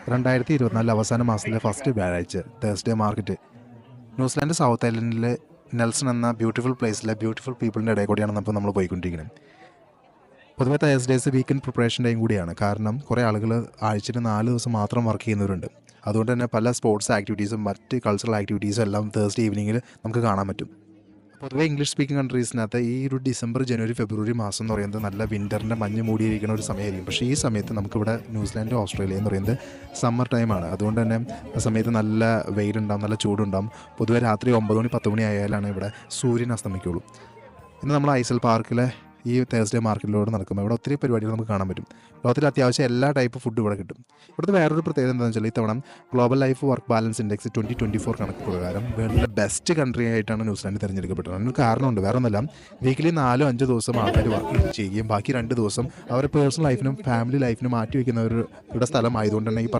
2024 അവസാന മാസത്തിലെ ഫസ്റ്റ് വ്യാഴാഴ്ച തേഴ്സ്ഡേ മാർക്കറ്റ് ന്യൂസിലാൻഡ് സൗത്ത് ഐലൻഡിലെ നെൽസൺ എന്ന ബ്യൂട്ടിഫുൾ പ്ലേസിലെ ബ്യൂട്ടിഫുൾ പീപ്പിളിൻ്റെ ഇടയിൽ കൂടിയാണ് ഇപ്പോൾ നമ്മൾ പോയിക്കൊണ്ടിരിക്കുന്നത്. പൊതുവെ തേഴ്സ്ഡേസ് വീക്കെൻഡ് പ്രിപ്പറേഷൻ ടൈം കൂടിയാണ്. കാരണം കുറേ ആളുകൾ ആഴ്ചയിൽ 4 ദിവസം മാത്രം വർക്ക് ചെയ്യുന്നവരുണ്ട്. അതുകൊണ്ട് തന്നെ പല സ്പോർട്സ് ആക്ടിവിറ്റീസും മറ്റ് കൾച്ചറൽ ആക്ടിവിറ്റീസും എല്ലാം തേഴ്സ്ഡേ ഈവനിങ്ങിൽ നമുക്ക് കാണാൻ പറ്റും. പൊതുവേ ഇംഗ്ലീഷ് സ്പീക്കിംഗ് കൺട്രീസിനകത്ത് ഈ ഒരു ഡിസംബർ, ജനുവരി, ഫെബ്രുവരി മാസം എന്ന് പറയുന്നത് നല്ല വിൻ്ററിൻ്റെ മഞ്ഞ് മൂടിയിരിക്കുന്ന ഒരു സമയമായിരിക്കും. പക്ഷേ ഈ സമയത്ത് നമുക്കിവിടെ ന്യൂസിലാൻഡ്, ഓസ്ട്രേലിയ എന്ന് പറയുന്നത് സമ്മർ ടൈമാണ്. അതുകൊണ്ട് തന്നെ ആ സമയത്ത് നല്ല വെയിലുണ്ടാകും, നല്ല ചൂടുണ്ടാകും. പൊതുവേ രാത്രി 9 മണി 10 മണി ആയാലാണ് ഇവിടെ സൂര്യൻ അസ്തമിക്കുള്ളൂ. ഇന്ന് നമ്മൾ ഐസൽ പാർക്കിലെ ഈ തേഴ്സ്ഡേ മാർക്കറ്റിലൂടെ നടക്കുമ്പോൾ ഇവിടെ ഒത്തിരി പരിപാടികൾ നമുക്ക് കാണാൻ പറ്റും. ലോകത്തിൽ അത്യാവശ്യം എല്ലാ ടൈപ്പ് ഫുഡ് ഇവിടെ കിട്ടും. ഇവിടുത്തെ വേറൊരു പ്രത്യേകത എന്താണെന്ന് വെച്ചാൽ ഇത്തവണ global life work balance index 2024 കണക്ക് പ്രകാരം വേൾഡിലെ ബെസ്റ്റ് കൺട്രി ആയിട്ടാണ് ന്യൂസിലാൻഡ് തിരഞ്ഞെടുക്കപ്പെട്ടത്. അതിന് കാരണമുണ്ട്, വേറെ ഒന്നുമല്ല. വീക്കിലി 4-5 ദിവസം ആൾക്കാർ വർക്ക് ചെയ്യുകയും ബാക്കി 2 ദിവസം അവരുടെ പേഴ്സണൽ ലൈഫിനും ഫാമിലി ലൈഫിനും മാറ്റി വയ്ക്കുന്നവരുടെ സ്ഥലം ആയതുകൊണ്ട് തന്നെ ഈ പറഞ്ഞ